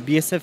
BSF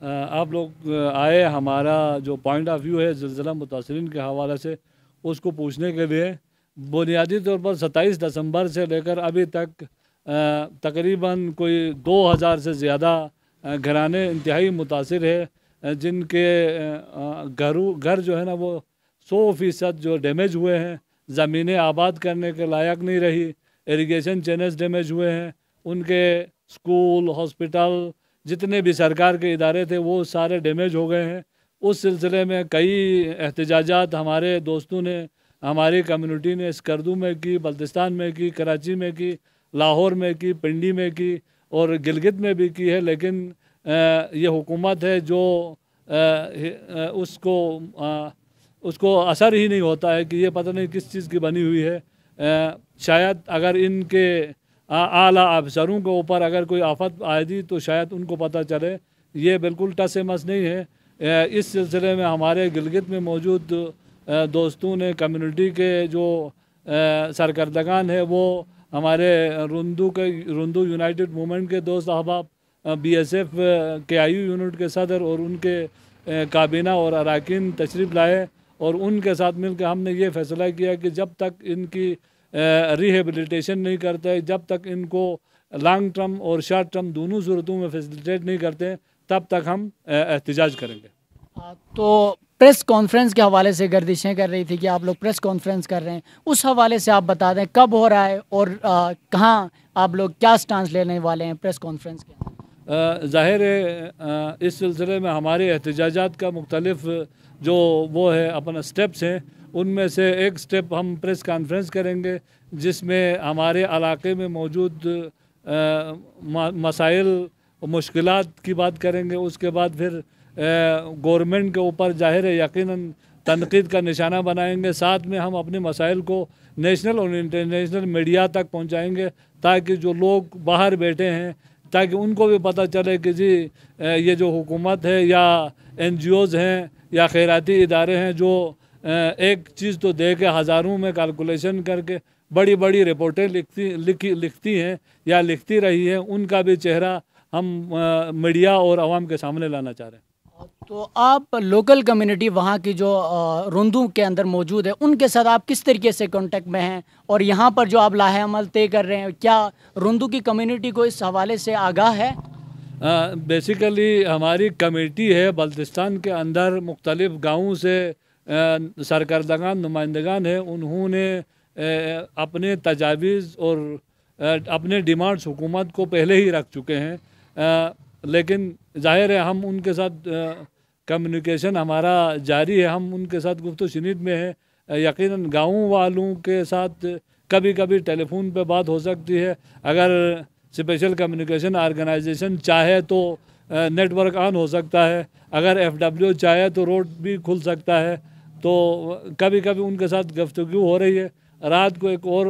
آپ لوگ آئے، ہمارا جو پوائنٹ آف ویو ہے زلزلہ متاثرین کے حوالے سے اس کو پوچھنے کے لیے۔ بنیادی طور پر 27 دسمبر سے لے کر ابھی تک تقریباً کوئی 2000 سے زیادہ گھرانے انتہائی متاثر ہے، جن کے گھر جو ہے نا وہ 100% جو ڈیمیج ہوئے ہیں، زمینیں آباد کرنے کے لائق نہیں رہی، ایریگیشن چینلز ڈیمیج ہوئے ہیں، ان کے اسکول، ہاسپٹل، جتنے بھی سرکار کے ادارے تھے وہ سارے ڈیمیج ہو گئے ہیں۔ اس سلسلے میں کئی احتجاجات ہمارے دوستوں نے، ہماری کمیونٹی نے اسکردو میں کی، بلتستان میں کی، کراچی میں کی، لاہور میں کی، پنڈی میں کی اور گلگت میں بھی کی ہے، لیکن یہ حکومت ہے جو اس کو اثر ہی نہیں ہوتا ہے کہ یہ پتہ نہیں کس چیز کی بنی ہوئی ہے۔ شاید اگر ان کے اعلیٰ افسروں کے اوپر اگر کوئی آفت آئے دی تو شاید ان کو پتہ چلے، یہ بالکل ٹس مس نہیں ہے۔ اس سلسلے میں ہمارے گلگت میں موجود دوستوں نے، کمیونٹی کے جو سرکردگان ہیں، وہ ہمارے رندو یونائٹڈ موومنٹ کے دوست احباب، BSF کے IU یونٹ کے صدر اور ان کے کابینہ اور اراکین تشریف لائے، اور ان کے ساتھ مل کے ہم نے یہ فیصلہ کیا کہ جب تک ان کی ریہیبلیٹیشن نہیں کرتے، جب تک ان کو لانگ ٹرم اور شارٹ ٹرم دونوں صورتوں میں فیسیلیٹیٹ نہیں کرتے، تب تک ہم احتجاج کریں گے۔ تو پریس کانفرنس کے حوالے سے گردشیں کر رہی تھی کہ آپ لوگ پریس کانفرنس کر رہے ہیں، اس حوالے سے آپ بتا دیں کب ہو رہا ہے اور کہاں آپ لوگ کیا سٹانس لینے والے ہیں پریس کانفرنس کے؟ ظاہر ہے اس سلسلے میں ہمارے احتجاجات کا مختلف جو وہ ہے اپنا سٹیپس ہیں، ان میں سے ایک سٹیپ ہم پریس کانفرنس کریں گے، جس میں ہمارے علاقے میں موجود مسائل و مشکلات کی بات کریں گے۔ اس کے بعد پھر گورنمنٹ کے اوپر ظاہر ہے یقیناً تنقید کا نشانہ بنائیں گے، ساتھ میں ہم اپنے مسائل کو نیشنل اور انٹرنیشنل میڈیا تک پہنچائیں گے، تاکہ جو لوگ باہر بیٹھے ہیں تاکہ ان کو بھی پتہ چلے کہ جی یہ جو حکومت ہے یا NGOs ہیں یا خیراتی ادارے ہیں جو ایک چیز تو دے کے ہزاروں میں کیلکولیشن کر کے بڑی بڑی رپورٹیں لکھتی ہیں یا لکھتی رہی ہیں، ان کا بھی چہرہ ہم میڈیا اور عوام کے سامنے لانا چاہ رہے ہیں۔ تو آپ لوکل کمیونٹی وہاں کی جو رندو کے اندر موجود ہے، ان کے ساتھ آپ کس طریقے سے کانٹیکٹ میں ہیں، اور یہاں پر جو آپ لاہے عمل طے کر رہے ہیں، کیا رندو کی کمیونٹی کو اس حوالے سے آگاہ ہے؟ بیسیکلی ہماری کمیٹی ہے بلتستان کے اندر، مختلف گاؤں سے سرکردگان، نمائندگان ہیں، انہوں نے اپنے تجاویز اور اپنے ڈیمانڈز حکومت کو پہلے ہی رکھ چکے ہیں، لیکن ظاہر ہے ہم ان کے ساتھ کمیونیکیشن ہمارا جاری ہے، ہم ان کے ساتھ گفت و شنید میں ہیں۔ یقیناً گاؤں والوں کے ساتھ کبھی کبھی ٹیلی فون پہ بات ہو سکتی ہے، اگر اسپیشل کمیونیکیشن آرگنائزیشن چاہے تو نیٹ ورک آن ہو سکتا ہے، اگر FW چاہے تو روڈ بھی کھل سکتا ہے، تو کبھی کبھی ان کے ساتھ گفتگو ہو رہی ہے۔ رات کو ایک اور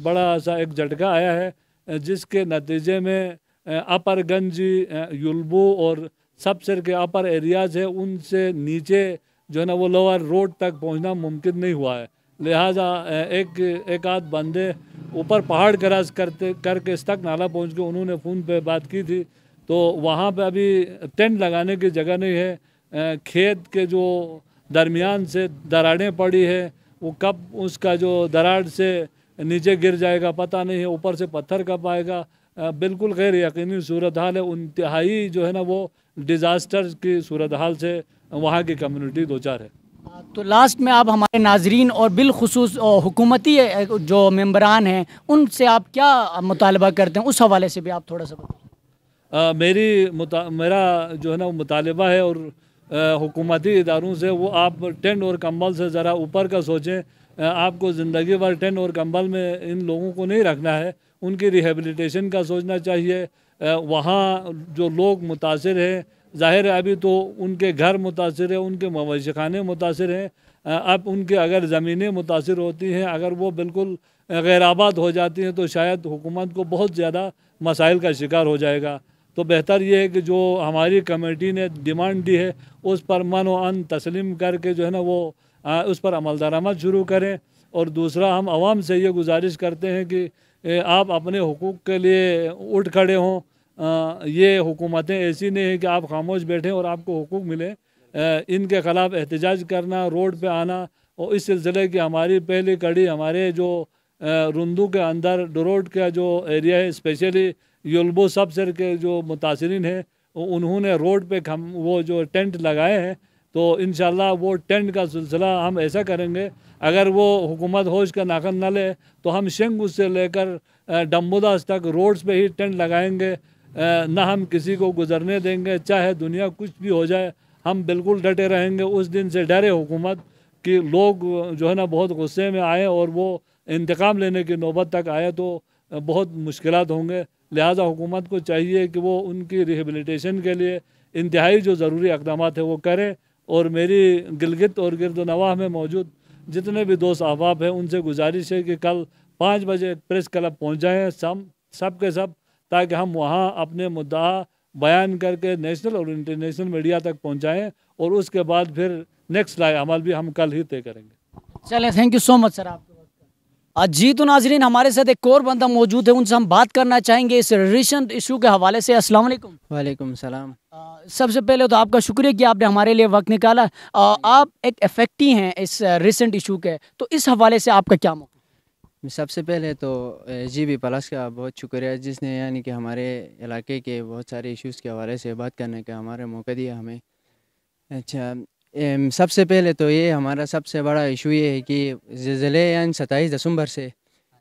بڑا سا ایک جھٹکا آیا ہے، جس کے نتیجے میں اپر گنجی، یلبو اور سب سر کے اپر ایریاز ہے، ان سے نیچے جو ہے نا وہ لوور روڈ تک پہنچنا ممکن نہیں ہوا ہے، لہٰذا ایک آدھ بندے اوپر پہاڑ کراس کر کے اس تک نالا پہنچ کے انہوں نے فون پہ بات کی تھی، تو وہاں پہ ابھی ٹینٹ لگانے کی جگہ نہیں ہے، کھیت کے جو درمیان سے دراڑیں پڑی ہے، وہ کب اس کا جو دراڑ سے نیچے گر جائے گا پتہ نہیں ہے، اوپر سے پتھر کب آئے گا، بالکل غیر یقینی صورتحال ہے، انتہائی جو ہے نا وہ ڈیزاسٹر کی صورتحال سے وہاں کی کمیونٹی دوچار ہے۔ تو لاسٹ میں آپ ہمارے ناظرین اور بالخصوص حکومتی جو ممبران ہیں ان سے آپ کیا مطالبہ کرتے ہیں، اس حوالے سے بھی آپ تھوڑا سا بتائیں۔ میرا جو ہے نا وہ مطالبہ ہے اور حکومتی اداروں سے، وہ آپ ٹینٹ اور کمبل سے ذرا اوپر کا سوچیں، آپ کو زندگی بھر ٹینٹ اور کمبل میں ان لوگوں کو نہیں رکھنا ہے، ان کی ریہیبلیٹیشن کا سوچنا چاہیے۔ وہاں جو لوگ متاثر ہیں، ظاہر ہے ابھی تو ان کے گھر متاثر ہیں، ان کے مویشی خانے متاثر ہیں، اب ان کے اگر زمینیں متاثر ہوتی ہیں، اگر وہ بالکل غیر آباد ہو جاتی ہیں تو شاید حکومت کو بہت زیادہ مسائل کا شکار ہو جائے گا۔ تو بہتر یہ ہے کہ جو ہماری کمیٹی نے ڈیمانڈ دی ہے اس پر من و عن تسلیم کر کے جو ہے نا وہ اس پر عمل درآمد شروع کریں، اور دوسرا ہم عوام سے یہ گزارش کرتے ہیں کہ آپ اپنے حقوق کے لیے اٹھ کھڑے ہوں، یہ حکومتیں ایسی نہیں ہیں کہ آپ خاموش بیٹھیں اور آپ کو حقوق ملیں. ان کے خلاف احتجاج کرنا, روڈ پہ آنا, اور اس سلسلے کی ہماری پہلی کڑی ہمارے جو رندو کے اندر ڈروڈ کا جو ایریا ہے, اسپیشلی یلبو سب سر کے جو متاثرین ہیں, انہوں نے روڈ پہ وہ جو ٹینٹ لگائے ہیں. تو انشاءاللہ وہ ٹینٹ کا سلسلہ ہم ایسا کریں گے, اگر وہ حکومت ہوش کا ناخن نہ لے تو ہم شنگوز سے لے کر ڈمبوداس تک روڈز پہ ہی ٹینٹ لگائیں گے. نہ ہم کسی کو گزرنے دیں گے, چاہے دنیا کچھ بھی ہو جائے, ہم بالکل ڈٹے رہیں گے. اس دن سے ڈرے حکومت کہ لوگ جو ہے نا بہت غصے میں آئے اور وہ انتقام لینے کی نوبت تک آئے تو بہت مشکلات ہوں گے. لہٰذا حکومت کو چاہیے کہ وہ ان کی ریہیبلیٹیشن کے لیے انتہائی جو ضروری اقدامات ہیں وہ کرے. اور میری گلگت اور گرد و نواح میں موجود جتنے بھی دوست احباب ہیں ان سے گزارش ہے کہ کل 5 بجے پریس کلب پہنچ جائیں سب کے سب, تاکہ ہم وہاں اپنے مدعا بیان کر کے نیشنل اور انٹرنیشنل میڈیا تک پہنچائیں, اور اس کے بعد پھر نیکسٹ عمل بھی ہم کل ہی طے کریں گے. چلیں, thank you so much sir آپ کے وقت. جی تو ناظرین, ہمارے ساتھ ایک اور بندہ موجود ہے, ان سے ہم بات کرنا چاہیں گے اس ریسنٹ ایشو کے حوالے سے. السلام علیکم. وعلیکم السلام. سب سے پہلے تو آپ کا شکریہ کہ آپ نے ہمارے لیے وقت نکالا. آپ ایک افیکٹی ہیں اس ریسنٹ ایشو کے, تو اس حوالے سے آپ کا کیا موقع؟ سب سے پہلے تو جی بی پلس کا بہت شکریہ, جس نے یعنی کہ ہمارے علاقے کے بہت سارے ایشوز کے حوالے سے بات کرنے کا ہمارے موقع دیا ہمیں. اچھا, سب سے پہلے تو یہ ہمارا سب سے بڑا ایشو یہ ہے کہ زلزلے یعنی 27 دسمبر سے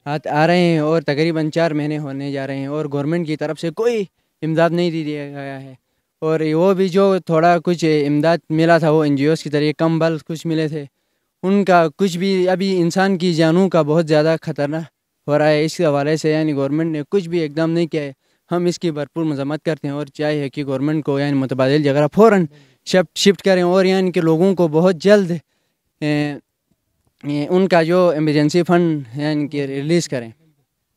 آ رہے ہیں اور تقریباً 4 مہینے ہونے جا رہے ہیں, اور گورنمنٹ کی طرف سے کوئی امداد نہیں دیا گیا ہے. اور وہ بھی جو تھوڑا کچھ امداد ملا تھا وہ NGOs کی طریقے کمبل کچھ ملے تھے, ان کا کچھ بھی ابھی انسان کی جانوں کا بہت زیادہ خطرہ ہو رہا ہے. اس کے حوالے سے یعنی گورنمنٹ نے کچھ بھی اقدام نہیں کیا ہے. ہم اس کی بھرپور مذمت کرتے ہیں اور چاہیے کہ گورنمنٹ کو یعنی متبادل جگہ فوراً شفٹ کریں, اور یعنی کہ لوگوں کو بہت جلد ان کا جو ایمرجنسی فنڈ یعنی کہ ریلیز کریں.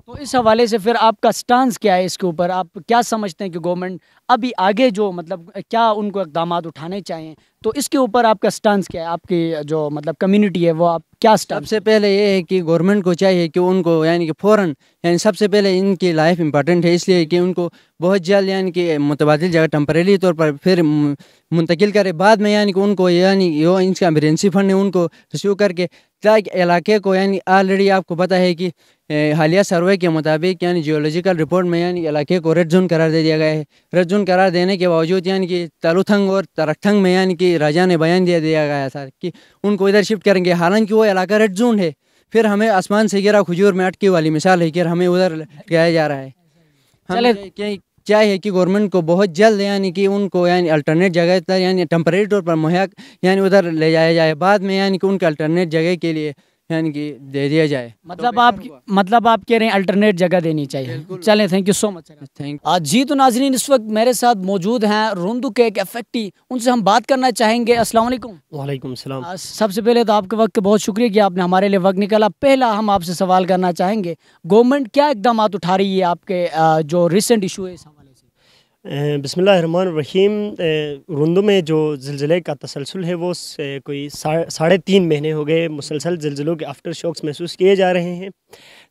تو اس حوالے سے پھر آپ کا سٹانس کیا ہے اس کے اوپر؟ آپ کیا سمجھتے ہیں کہ گورنمنٹ ابھی آگے جو مطلب کیا ان کو اقدامات اٹھانے چاہیے, تو اس کے اوپر آپ کا سٹانس کیا ہے؟ آپ کی جو مطلب کمیونٹی ہے وہ آپ کیا سب سے پہلے یہ ہے کہ گورنمنٹ کو چاہیے کہ ان کو یعنی کہ فوراً یعنی سب سے پہلے ان کی لائف امپورٹنٹ ہے, اس لیے کہ ان کو بہت جلد یعنی کہ متبادل جگہ ٹمپریری طور پر پھر منتقل کرے. بعد میں یعنی کہ ان کو یعنی جو ان کا ایمرجنسی فنڈ ہے ان کو ریسیو کر کے تاکہ علاقے کو یعنی آلریڈی آپ کو پتہ ہے کہ حالیہ سروے کے مطابق یعنی جیولوجیکل رپورٹ میں یعنی علاقے کو ریڈ زون قرار دے دیا گیا ہے. ریڈ زون قرار دینے کے باوجود یعنی کہ تلوتھنگ اور ترکتھنگ میں یعنی کہ راجا نے بیان دیا گیا تھا کہ ان کو ادھر شفٹ کریں گے, حالانکہ وہ علاقہ ریڈ زون ہے. پھر ہمیں آسمان سے گرا کھجور میں اٹکی والی مثال ہے کہ ہمیں ادھر گایا جا رہا ہے. ہمیں چاہیے کہ گورنمنٹ کو بہت جلد یعنی کہ ان کو یعنی الٹرنیٹ جگہ تر یعنی ٹمپریری طور پر مہیا یعنی ادھر لے جایا جائے, بعد میں یعنی کہ ان کے الٹرنیٹ جگہ کے لیے یعنی کہ دے دیا جائے. مطلب آپ کہہ رہے ہیں الٹرنیٹ جگہ دینی چاہیے. چلیں, تھینک یو سو مچ. جی تو ناظرین, اس وقت میرے ساتھ موجود ہیں رندو کے ایک افیکٹی, ان سے ہم بات کرنا چاہیں گے. السلام علیکم. وعلیکم السلام. سب سے پہلے تو آپ کے وقت بہت شکریہ کہ آپ نے ہمارے لیے وقت نکالا. پہلا ہم آپ سے سوال کرنا چاہیں گے, گورنمنٹ کیا اقدامات اٹھا رہی ہے آپ کے جو ریسنٹ ایشو ہے اس حوالے سے؟ بسم اللہ الرحمن الرحیم. رندو میں جو زلزلے کا تسلسل ہے وہ کوئی 3.5 مہینے ہو گئے مسلسل زلزلوں کے آفٹر شوکس محسوس کیے جا رہے ہیں.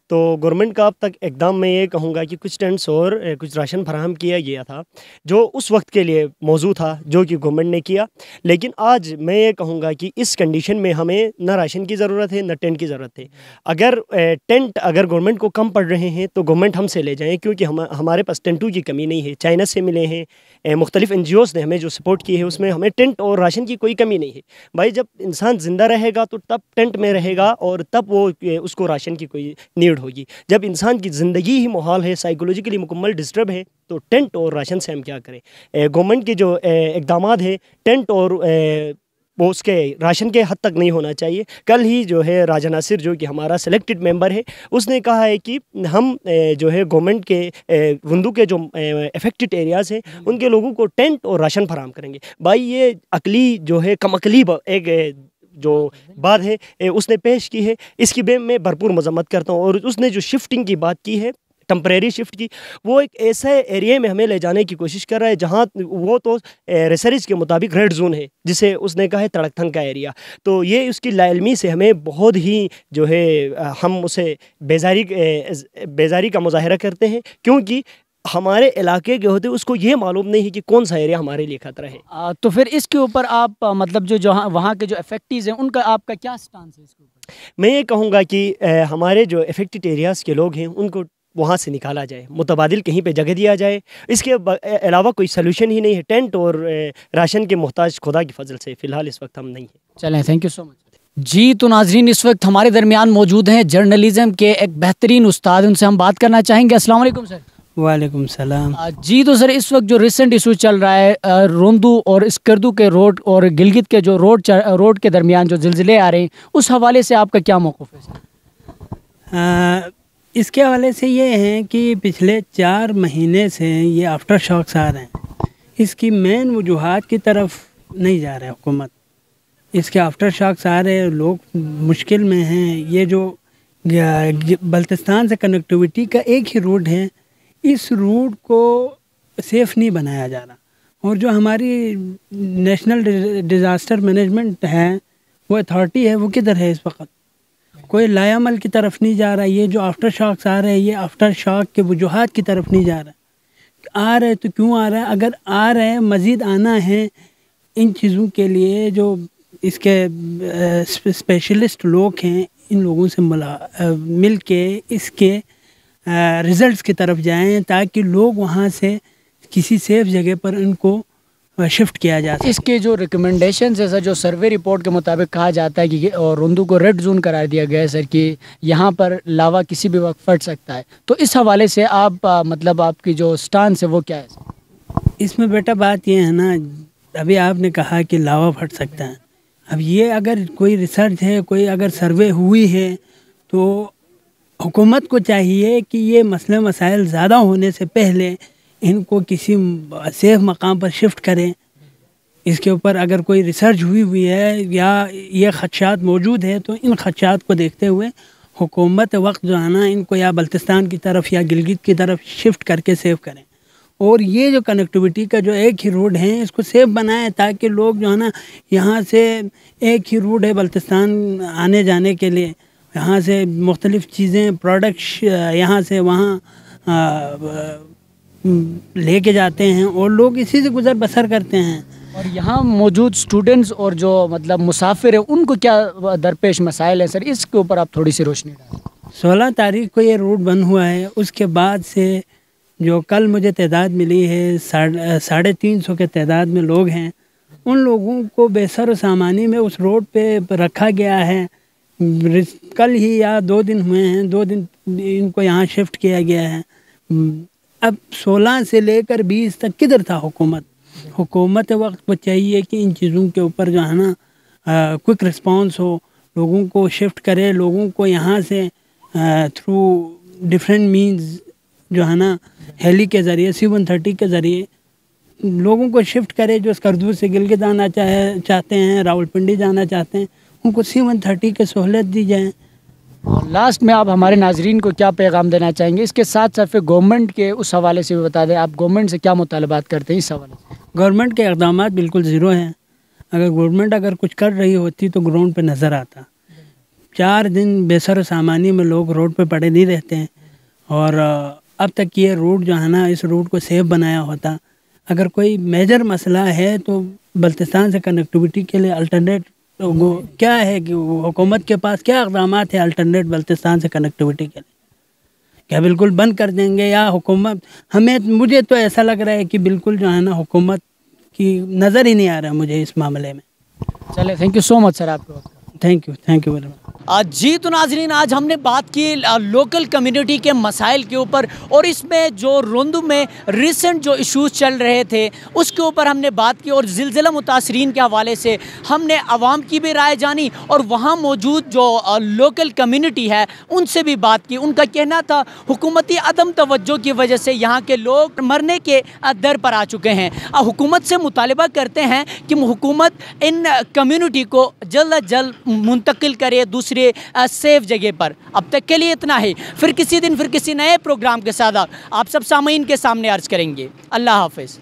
تو گورنمنٹ کا اب تک اقدام میں یہ کہوں گا کہ کچھ ٹینٹس اور کچھ راشن فراہم کیا گیا تھا جو اس وقت کے لیے موزوں تھا جو کہ گورنمنٹ نے کیا. لیکن آج میں یہ کہوں گا کہ اس کنڈیشن میں ہمیں نہ راشن کی ضرورت ہے نہ ٹینٹ کی ضرورت ہے. اگر گورنمنٹ کو کم پڑ رہے ہیں تو گورنمنٹ ہم سے لے جائیں, کیونکہ ہمارے پاس ٹینٹوں کی کمی نہیں ہے. چائنا سے ملے ہیں, مختلف NGOs نے ہمیں جو سپورٹ کی ہے اس میں ہمیں ٹینٹ اور راشن کی کوئی کمی نہیں ہے. بھائی جب انسان زندہ رہے گا تو تب ٹینٹ میں رہے گا اور تب وہ اس کو راشن کی کوئی نیڈ ہوگی. جب انسان کی زندگی ہی محال ہے, سائیکولوجیکلی مکمل ڈسٹرب ہے, تو ٹینٹ اور راشن سے ہم کیا کریں؟ گورنمنٹ کے جو اقدامات ہیں ٹینٹ اور وہ اس کے راشن کے حد تک نہیں ہونا چاہیے. کل ہی جو ہے راجہ ناصر جو کہ ہمارا سلیکٹڈ ممبر ہے اس نے کہا ہے کہ ہم جو ہے گورنمنٹ کے رندو کے جو افیکٹڈ ایریاز ہیں ان کے لوگوں کو ٹینٹ اور راشن فراہم کریں گے. بھائی یہ عقلی جو ہے کم عقلی ایک جو بات ہے اس نے پیش کی ہے, اس کی میں بھرپور مذمت کرتا ہوں. اور اس نے جو شفٹنگ کی بات کی ہے, ٹمپریری شفٹ کی, وہ ایک ایسے ایریے میں ہمیں لے جانے کی کوشش کر رہا ہے جہاں وہ تو ریسرچ کے مطابق ریڈ زون ہے, جسے اس نے کہا ہے تڑکتھنگ کا ایریا. تو یہ اس کی لا علمی سے ہمیں بہت ہی جو ہے ہم اسے بیزاری کا مظاہرہ کرتے ہیں, کیونکہ ہمارے علاقے کے ہوتے اس کو یہ معلوم نہیں ہے کہ کون سا ایریا ہمارے لیے خطرہ ہے۔ تو پھر اس کے اوپر آپ مطلب جو وہاں کے جو افیکٹیز ہیں ان کا آپ کا کیا سٹانس ہے اس کے اوپر؟ میں یہ کہوں گا کہ ہمارے جو افیکٹڈ ایریاز کے لوگ ہیں ان کو وہاں سے نکالا جائے، متبادل کہیں پہ جگہ دیا جائے، اس کے علاوہ کوئی سلوشن ہی نہیں ہے۔ ٹینٹ اور راشن کے محتاج خدا کی فضل سے فی الحال اس وقت ہم نہیں ہیں۔ چلیں، تھینک یو سو مچ۔ جی تو ناظرین، اس وقت ہمارے درمیان موجود ہیں جرنلزم کے ایک بہترین استاد، ان سے ہم بات کرنا چاہیں گے۔ السلام علیکم سر۔ وعلیکم السلام۔ جی تو سر، اس وقت جو ریسنٹ ایشو چل رہا ہے روندو اور اسکردو کے روڈ اور گلگت کے جو روڈ کے درمیان جو زلزلے آ رہے ہیں، اس حوالے سے آپ کا کیا موقف ہے سر؟ اس کے حوالے سے یہ ہیں کہ پچھلے 4 مہینے سے یہ آفٹر شاکس آ رہے ہیں، اس کی مین وجوہات کی طرف نہیں جا رہے حکومت۔ اس کے آفٹر شاکس آ رہے ہیں، لوگ مشکل میں ہیں۔ یہ جو بلتستان سے کنیکٹیویٹی کا ایک ہی روٹ ہے، اس روٹ کو سیف نہیں بنایا جا رہا، اور جو ہماری نیشنل ڈیزاسٹر مینجمنٹ ہے، وہ اتھارٹی ہے، وہ کدھر ہے اس وقت؟ کوئی لایا عمل کی طرف نہیں جا رہا۔ یہ جو آفٹر شاکس آ رہے ہیں، یہ آفٹر شاک کے وجوہات کی طرف نہیں جا رہا۔ آ رہے تو کیوں آ رہا ہے؟ اگر آ رہے ہیں، مزید آنا ہے، ان چیزوں کے لیے جو اس کے اسپیشلسٹ لوگ ہیں، ان لوگوں سے مل کے اس کے ریزلٹس کی طرف جائیں، تاکہ لوگ وہاں سے کسی سیف جگہ پر ان کو شفٹ کیا جا سکے۔ اس کے جو ریکمنڈیشنز ہے سر، جو سروے رپورٹ کے مطابق کہا جاتا ہے کہ روندو کو ریڈ زون قرار دیا گیا ہے سر، کہ یہاں پر لاوا کسی بھی وقت پھٹ سکتا ہے، تو اس حوالے سے آپ مطلب آپ کی جو سٹانس ہے وہ کیا ہے سر؟ اس میں بیٹا بات یہ ہے نا، ابھی آپ نے کہا کہ لاوا پھٹ سکتا ہے۔ اب یہ اگر کوئی ریسرچ ہے، کوئی اگر سروے ہوئی ہے، تو حکومت کو چاہیے کہ یہ مسئلے مسائل زیادہ ہونے سے پہلے ان کو کسی سیف مقام پر شفٹ کریں۔ اس کے اوپر اگر کوئی ریسرچ ہوئی ہے یا یہ خدشات موجود ہے، تو ان خدشات کو دیکھتے ہوئے حکومت وقت جو ہے نا، ان کو یا بلتستان کی طرف یا گلگت کی طرف شفٹ کر کے سیف کریں، اور یہ جو کنیکٹیویٹی کا جو ایک ہی روڈ ہے، اس کو سیف بنائیں، تاکہ لوگ جو ہے نا، یہاں سے ایک ہی روڈ ہے بلتستان آنے جانے کے لیے، یہاں سے مختلف چیزیں پروڈکٹس یہاں سے وہاں لے کے جاتے ہیں، اور لوگ اسی سے گزر بسر کرتے ہیں۔ اور یہاں موجود اسٹوڈنٹس اور جو مطلب مسافر ہیں، ان کو کیا درپیش مسائل ہیں سر؟ اس کے اوپر آپ تھوڑی سی روشنی ڈالیں۔ 16 تاریخ کو یہ روٹ بند ہوا ہے، اس کے بعد سے جو کل مجھے تعداد ملی ہے 350 کے تعداد میں لوگ ہیں، ان لوگوں کو بے سر و سامانی میں اس روڈ پہ رکھا گیا ہے۔ کل ہی یا 2 دن ہوئے ہیں، 2 دن ان کو یہاں شفٹ کیا گیا ہے۔ اب 16 سے لے کر 20 تک کدھر تھا حکومت وقت کو چاہیے کہ ان چیزوں کے اوپر جو ہے نا کوئک رسپانس ہو، لوگوں کو شفٹ کرے، لوگوں کو یہاں سے تھرو ڈفرینٹ مینز جو ہے نا، ہیلی کے ذریعے، C-130 کے ذریعے لوگوں کو شفٹ کرے۔ جو اسکردو سے گلگت آنا چاہتے ہیں، راولپنڈی جانا چاہتے ہیں، ان کو C-130 کی سہولت دی جائے۔ لاسٹ میں آپ ہمارے ناظرین کو کیا پیغام دینا چاہیں گے؟ اس کے ساتھ ساتھ گورنمنٹ کے اس حوالے سے بھی بتا دیں، آپ گورنمنٹ سے کیا مطالبات کرتے ہیں اس حوالے سے؟ گورنمنٹ کے اقدامات بالکل زیرو ہیں۔ اگر گورنمنٹ کچھ کر رہی ہوتی تو گراؤنڈ پہ نظر آتا۔ 4 دن بے سر و سامانی میں لوگ روڈ پہ پڑے نہیں رہتے ہیں، اور اب تک یہ روڈ جو ہے نا، اس روڈ کو سیف بنایا ہوتا۔ اگر کوئی میجر مسئلہ ہے تو بلتستان سے کنیکٹیویٹی کے لیے الٹرنیٹ کیا ہے کہ حکومت کے پاس کیا اقدامات ہیں الٹرنیٹ بلتستان سے کنیکٹیویٹی کے لیے؟ کیا بالکل بند کر دیں گے؟ یا حکومت مجھے تو ایسا لگ رہا ہے کہ بالکل جو ہے نا، حکومت کی نظر ہی نہیں آ رہا مجھے اس معاملے میں۔ چلے، thank you so much sir آپ کو۔ Thank you very much. جی تو ناظرین، آج ہم نے بات کی لوکل کمیونٹی کے مسائل کے اوپر، اور اس میں جو روندو میں ریسنٹ جو ایشوز چل رہے تھے اس کے اوپر ہم نے بات کی، اور زلزلہ متاثرین کے حوالے سے ہم نے عوام کی بھی رائے جانی، اور وہاں موجود جو لوکل کمیونٹی ہے ان سے بھی بات کی۔ ان کا کہنا تھا حکومتی عدم توجہ کی وجہ سے یہاں کے لوگ مرنے کے در پر آ چکے ہیں۔ حکومت سے مطالبہ کرتے ہیں کہ حکومت ان کمیونٹی کو جلد از جلد منتقل کرے دوسرے سیف جگہ پر۔ اب تک کے لیے اتنا ہی، پھر کسی دن پھر کسی نئے پروگرام کے ساتھ آپ سب سامعین کے سامنے عرض کریں گے۔ اللہ حافظ۔